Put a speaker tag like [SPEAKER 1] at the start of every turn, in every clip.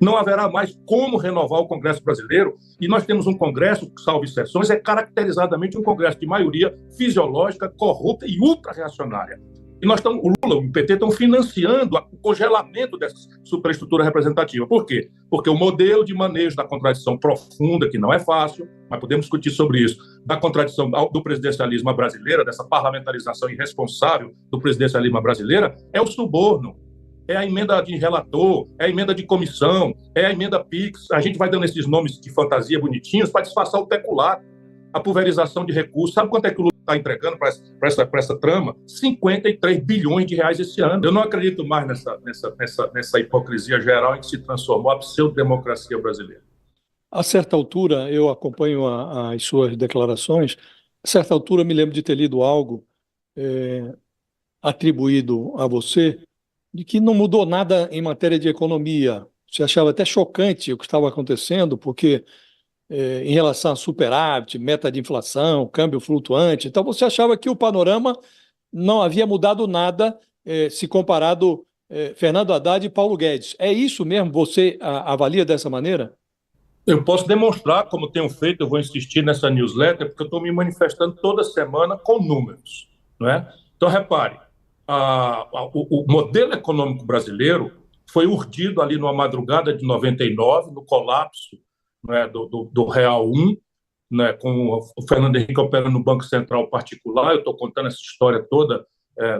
[SPEAKER 1] Não haverá mais como renovar o Congresso brasileiro, e nós temos um Congresso, salvo exceções, é caracterizadamente um Congresso de maioria fisiológica, corrupta e ultra-reacionária. E nós estamos, o Lula, o PT estão financiando o congelamento dessa superestrutura representativa. Por quê? Porque o modelo de manejo da contradição profunda, que não é fácil, mas podemos discutir sobre isso, da contradição do presidencialismo brasileiro, dessa parlamentarização irresponsável do presidencialismo brasileiro, é o suborno. É a emenda de relator, é a emenda de comissão, é a emenda PIX. A gente vai dando esses nomes de fantasia bonitinhos para disfarçar o peculato, a pulverização de recursos. Sabe quanto é que o Lula está entregando para essa trama? 53 bilhões de reais esse ano. Eu não acredito mais nessa hipocrisia geral em que se transformou a pseudo-democracia brasileira.
[SPEAKER 2] A certa altura, eu acompanho as suas declarações, a certa altura me lembro de ter lido algo atribuído a você, de que não mudou nada em matéria de economia. Você achava até chocante o que estava acontecendo, porque em relação a superávit, meta de inflação, câmbio flutuante, então você achava que o panorama não havia mudado nada se comparado Fernando Haddad e Paulo Guedes. É isso mesmo? Você avalia dessa maneira?
[SPEAKER 1] Eu posso demonstrar, como tenho feito, eu vou insistir nessa newsletter, porque eu estou me manifestando toda semana com números, não é? Então, repare, o modelo econômico brasileiro foi urdido ali numa madrugada de 99, no colapso, né, do Real 1, né, com o Fernando Henrique operando no Banco Central particular. Eu estou contando essa história toda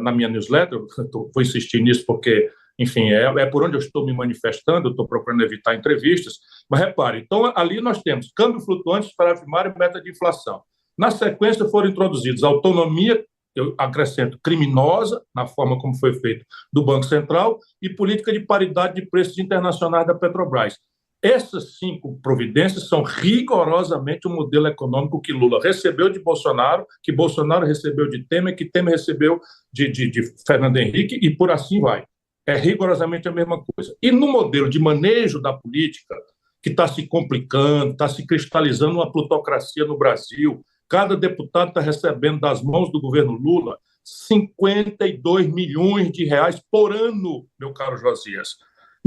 [SPEAKER 1] na minha newsletter, vou insistir nisso porque, enfim, é por onde eu estou me manifestando, eu estou procurando evitar entrevistas. Mas repare, então ali nós temos câmbio flutuante, superávit primário e meta de inflação. Na sequência foram introduzidos autonomia, eu acrescento criminosa, na forma como foi feito, do Banco Central, e política de paridade de preços internacionais da Petrobras. Essas 5 providências são rigorosamente o modelo econômico que Lula recebeu de Bolsonaro, que Bolsonaro recebeu de Temer, que Temer recebeu de Fernando Henrique, e por assim vai. É rigorosamente a mesma coisa. E no modelo de manejo da política, que está se complicando, está se cristalizando uma plutocracia no Brasil, cada deputado está recebendo das mãos do governo Lula 52 milhões de reais por ano, meu caro Josias.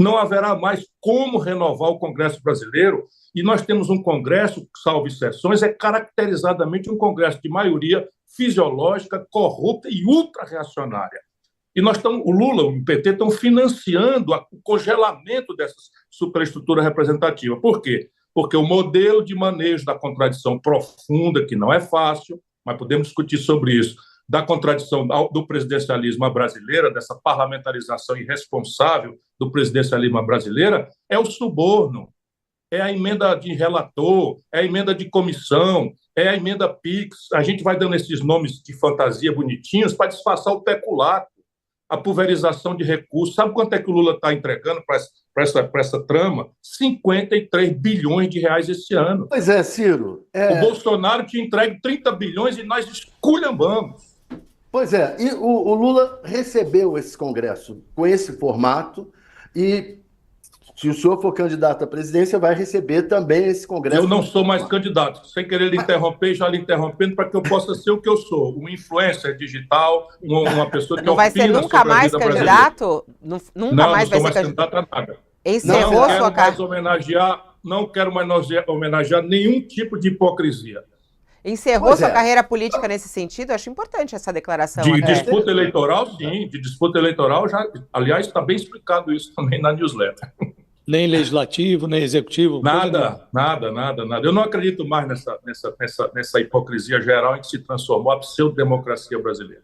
[SPEAKER 1] Não haverá mais como renovar o Congresso brasileiro, e nós temos um Congresso, salvo exceções, é caracterizadamente um Congresso de maioria fisiológica, corrupta e ultra-reacionária. E nós estamos, o Lula, o PT, estão financiando o congelamento dessa superestrutura representativa. Por quê? Porque o modelo de manejo da contradição profunda, que não é fácil, mas podemos discutir sobre isso, da contradição do presidencialismo brasileiro, dessa parlamentarização irresponsável do presidencialismo brasileiro, é o suborno, é a emenda de relator, é a emenda de comissão, é a emenda PIX. A gente vai dando esses nomes de fantasia bonitinhos para disfarçar o peculato, a pulverização de recursos. Sabe quanto é que o Lula está entregando para essa trama? 53 bilhões de reais esse ano.
[SPEAKER 3] Pois é, Ciro.
[SPEAKER 1] O Bolsonaro tinha entregue 30 bilhões e nós esculhambamos.
[SPEAKER 3] Pois é, e o Lula recebeu esse Congresso com esse formato e, se o senhor for candidato à presidência, vai receber também esse Congresso.
[SPEAKER 1] Eu não sou mais candidato. Sem querer lhe interromper, já lhe interrompendo, para que eu possa ser o que eu sou, um influencer digital, uma pessoa que
[SPEAKER 4] não vai ser nunca mais candidato? Nunca mais vai ser
[SPEAKER 1] candidato a nada.
[SPEAKER 4] Encerrou sua carreira?
[SPEAKER 1] Não quero mais homenagear nenhum tipo de hipocrisia.
[SPEAKER 4] Encerrou sua carreira política nesse sentido? Eu acho importante essa declaração.
[SPEAKER 1] De disputa eleitoral, sim. De disputa eleitoral, já. Aliás, está bem explicado isso também na newsletter.
[SPEAKER 2] Nem legislativo, nem executivo?
[SPEAKER 1] Nada. Eu não acredito mais nessa hipocrisia geral em que se transformou a pseudo-democracia brasileira.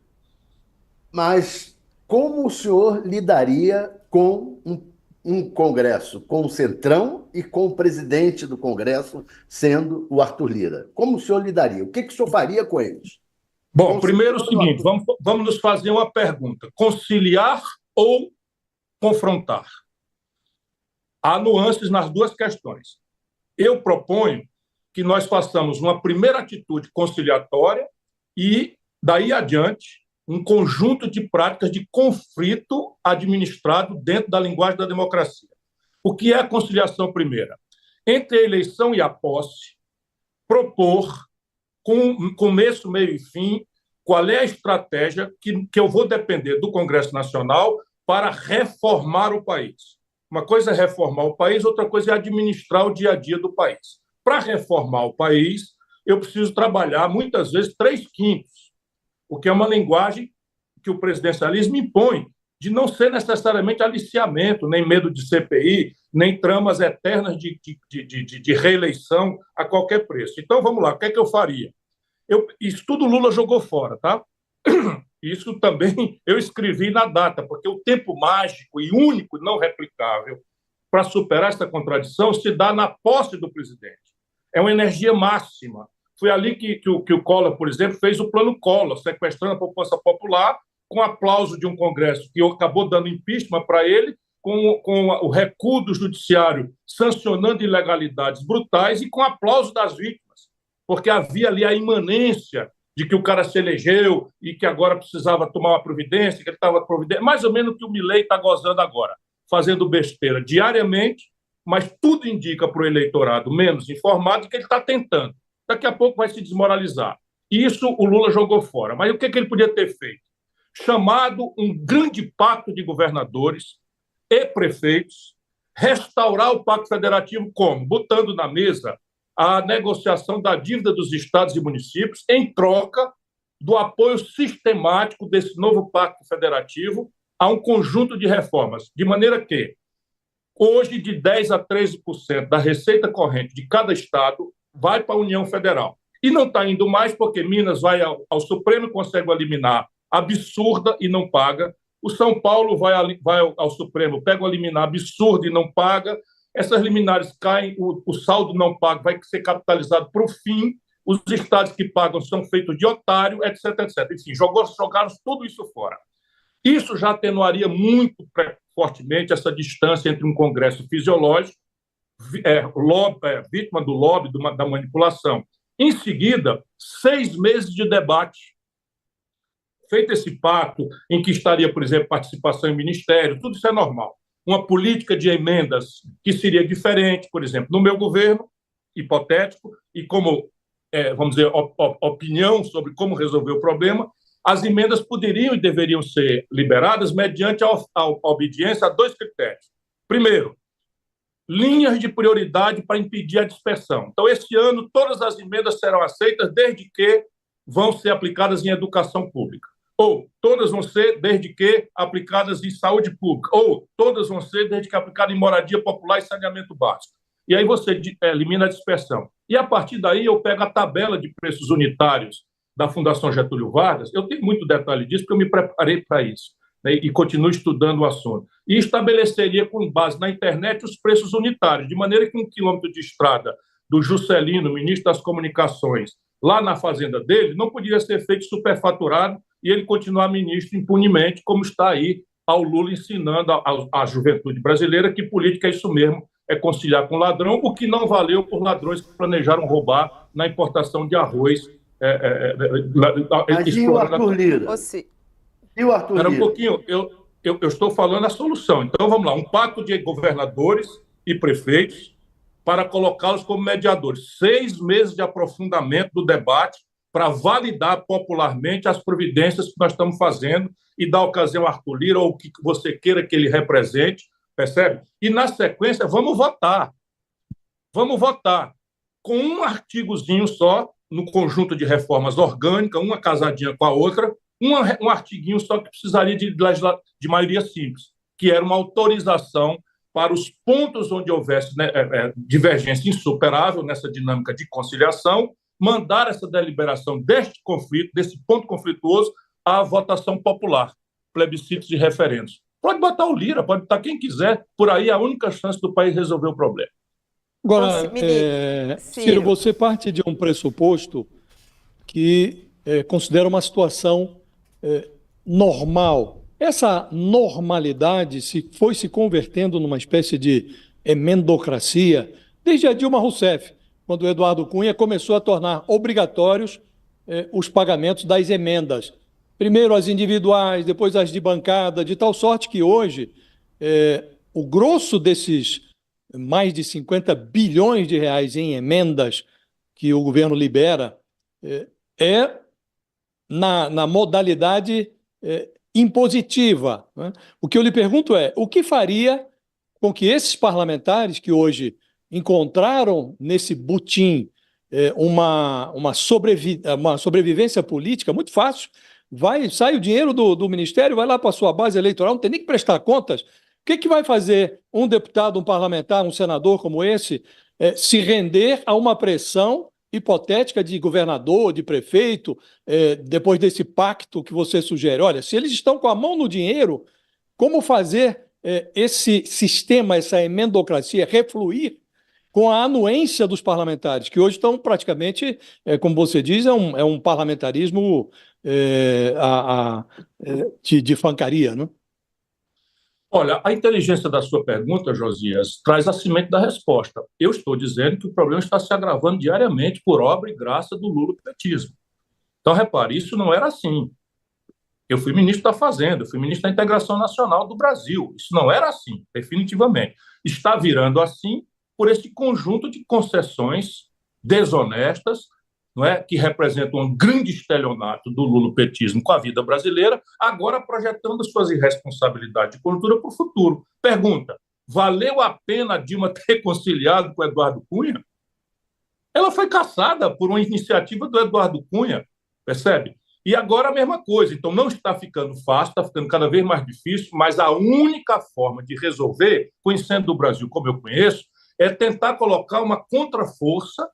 [SPEAKER 3] Mas como o senhor lidaria com um Congresso com o Centrão e com o presidente do Congresso sendo o Arthur Lira? Como o senhor lidaria? O que o senhor faria com eles?
[SPEAKER 1] Bom, primeiro o seguinte, vamos nos fazer uma pergunta. Conciliar ou confrontar? Há nuances nas duas questões. Eu proponho que nós façamos uma primeira atitude conciliatória e, daí adiante, um conjunto de práticas de conflito administrado dentro da linguagem da democracia. O que é a conciliação primeira? Entre a eleição e a posse, propor, com começo, meio e fim, qual é a estratégia que eu vou depender do Congresso Nacional para reformar o país. Uma coisa é reformar o país, outra coisa é administrar o dia a dia do país. Para reformar o país, eu preciso trabalhar, muitas vezes, 3/5, o que é uma linguagem que o presidencialismo impõe, de não ser necessariamente aliciamento, nem medo de CPI, nem tramas eternas de reeleição a qualquer preço. Então, vamos lá, o que é que eu faria? Isso tudo Lula jogou fora, tá? Isso também eu escrevi na data, porque o tempo mágico e único, não replicável, para superar essa contradição se dá na posse do presidente. É uma energia máxima. Foi ali que o Collor, por exemplo, fez o plano Collor, sequestrando a poupança popular, com aplauso de um Congresso que acabou dando impeachment para ele, com o recuo do judiciário sancionando ilegalidades brutais e com aplauso das vítimas, porque havia ali a imanência de que o cara se elegeu e que agora precisava tomar uma providência, que ele estava providência, mais ou menos o que o Milei está gozando agora, fazendo besteira diariamente, mas tudo indica para o eleitorado menos informado que ele está tentando. Daqui a pouco vai se desmoralizar. Isso o Lula jogou fora. Mas o que ele podia ter feito? Chamado um grande pacto de governadores e prefeitos, restaurar o pacto federativo como? Botando na mesa a negociação da dívida dos estados e municípios em troca do apoio sistemático desse novo pacto federativo a um conjunto de reformas, de maneira que hoje de 10% a 13% da receita corrente de cada estado vai para a União Federal. E não está indo mais porque Minas vai ao Supremo e consegue uma liminar absurda e não paga. O São Paulo vai ao Supremo, pega uma liminar absurda e não paga. Essas liminares caem, o saldo não pago vai ser capitalizado para o fim, os estados que pagam são feitos de otário, etc, etc. Enfim, jogaram tudo isso fora. Isso já atenuaria muito fortemente essa distância entre um Congresso fisiológico, vítima do lobby, da manipulação. Em seguida, 6 meses de debate. Feito esse pacto, em que estaria, por exemplo, participação em ministério, tudo isso é normal. Uma política de emendas que seria diferente, por exemplo, no meu governo, hipotético, e como, vamos dizer, opinião sobre como resolver o problema, as emendas poderiam e deveriam ser liberadas mediante a obediência a 2 critérios. Primeiro, linhas de prioridade para impedir a dispersão. Então, esse ano, todas as emendas serão aceitas desde que vão ser aplicadas em educação pública. Ou todas vão ser desde que aplicadas em saúde pública. Ou todas vão ser desde que aplicadas em moradia popular e saneamento básico. E aí você elimina a dispersão. E, a partir daí, eu pego a tabela de preços unitários da Fundação Getúlio Vargas. Eu tenho muito detalhe disso, porque eu me preparei para isso, né, e continuo estudando o assunto. E estabeleceria, com base na internet, os preços unitários, de maneira que 1 quilômetro de estrada do Juscelino, ministro das Comunicações, lá na fazenda dele, não podia ser feito superfaturado e ele continuar ministro impunemente, como está aí ao Lula ensinando à juventude brasileira que política é isso mesmo, é conciliar com ladrão, o que não valeu por ladrões que planejaram roubar na importação de arroz.
[SPEAKER 3] Mas e o Arthur Lira?
[SPEAKER 1] E o Arthur Lira? Um pouquinho, eu estou falando a solução. Então, vamos lá, um pacto de governadores e prefeitos para colocá-los como mediadores. 6 meses de aprofundamento do debate para validar popularmente as providências que nós estamos fazendo e dar ocasião ao Arthur Lira ou o que você queira que ele represente, percebe? E, na sequência, vamos votar. Vamos votar com um artigozinho só, no conjunto de reformas orgânicas, uma casadinha com a outra, um artiguinho só que precisaria de maioria simples, que era uma autorização para os pontos onde houvesse, né, divergência insuperável nessa dinâmica de conciliação, mandar essa deliberação deste conflito, desse ponto conflituoso, à votação popular, plebiscitos e referendos. Pode botar o Lira, pode botar quem quiser, por aí a única chance do país resolver o problema.
[SPEAKER 2] Agora, Ciro, você parte de um pressuposto que considera uma situação normal. Essa normalidade foi se convertendo numa espécie de emendocracia desde a Dilma Rousseff, quando o Eduardo Cunha começou a tornar obrigatórios os pagamentos das emendas. Primeiro as individuais, depois as de bancada, de tal sorte que hoje o grosso desses mais de 50 bilhões de reais em emendas que o governo libera na modalidade impositiva, né? O que eu lhe pergunto o que faria com que esses parlamentares que hoje encontraram nesse butim uma sobrevivência política muito fácil, sai o dinheiro do Ministério, vai lá para a sua base eleitoral, não tem nem que prestar contas. O que vai fazer um deputado, um parlamentar, um senador como esse se render a uma pressão hipotética de governador, de prefeito, depois desse pacto que você sugere? Olha, se eles estão com a mão no dinheiro, como fazer esse sistema, essa emendocracia refluir com a anuência dos parlamentares, que hoje estão praticamente, como você diz, é um parlamentarismo de fancaria, né?
[SPEAKER 1] Olha, a inteligência da sua pergunta, Josias, traz a semente da resposta. Eu estou dizendo que o problema está se agravando diariamente por obra e graça do lulopetismo. Então, repare, isso não era assim. Eu fui ministro da Fazenda, eu fui ministro da Integração Nacional do Brasil. Isso não era assim, definitivamente. Está virando assim por esse conjunto de concessões desonestas, não é, que representam um grande estelionato do lulopetismo com a vida brasileira, agora projetando suas irresponsabilidades de conjuntura para o futuro. Pergunta: valeu a pena a Dilma ter conciliado com o Eduardo Cunha? Ela foi caçada por uma iniciativa do Eduardo Cunha, percebe? E agora a mesma coisa. Então não está ficando fácil, está ficando cada vez mais difícil, mas a única forma de resolver, conhecendo o Brasil como eu conheço, é tentar colocar uma contraforça,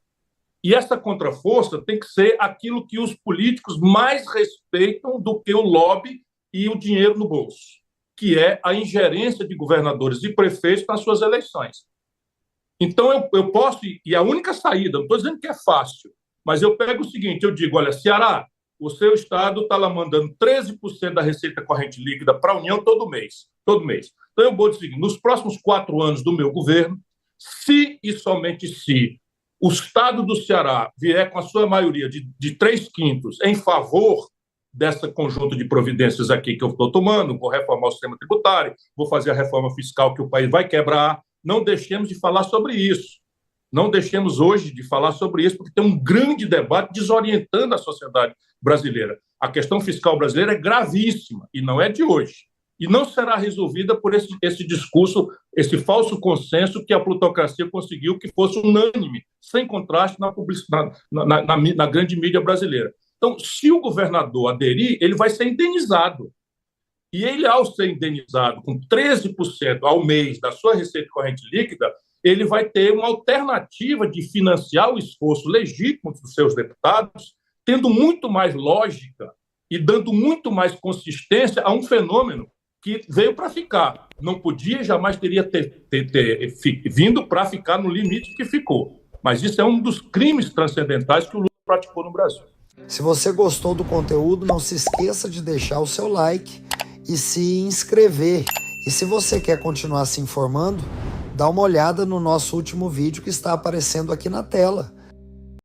[SPEAKER 1] e essa contraforça tem que ser aquilo que os políticos mais respeitam do que o lobby e o dinheiro no bolso, que é a ingerência de governadores e prefeitos nas suas eleições. Então eu posso, e a única saída, não estou dizendo que é fácil, mas eu pego o seguinte, eu digo, olha, Ceará, o seu estado está lá mandando 13% da receita corrente líquida para a União todo mês. Então eu vou dizer o seguinte, nos próximos 4 anos do meu governo, se e somente se o Estado do Ceará vier com a sua maioria de 3/5 em favor dessa conjunto de providências aqui que eu estou tomando, vou reformar o sistema tributário, vou fazer a reforma fiscal que o país vai quebrar, não deixemos de falar sobre isso. Não deixemos hoje de falar sobre isso, porque tem um grande debate desorientando a sociedade brasileira. A questão fiscal brasileira é gravíssima, e não é de hoje. E não será resolvida por esse discurso, esse falso consenso que a plutocracia conseguiu que fosse unânime, sem contraste na publicidade, na grande mídia brasileira. Então, se o governador aderir, ele vai ser indenizado. E ele, ao ser indenizado com 13% ao mês da sua receita corrente líquida, ele vai ter uma alternativa de financiar o esforço legítimo dos seus deputados, tendo muito mais lógica e dando muito mais consistência a um fenômeno que veio para ficar. Não podia, jamais teria vindo para ficar no limite que ficou. Mas isso é um dos crimes transcendentais que o Lula praticou no Brasil.
[SPEAKER 5] Se você gostou do conteúdo, não se esqueça de deixar o seu like e se inscrever. E se você quer continuar se informando, dá uma olhada no nosso último vídeo que está aparecendo aqui na tela.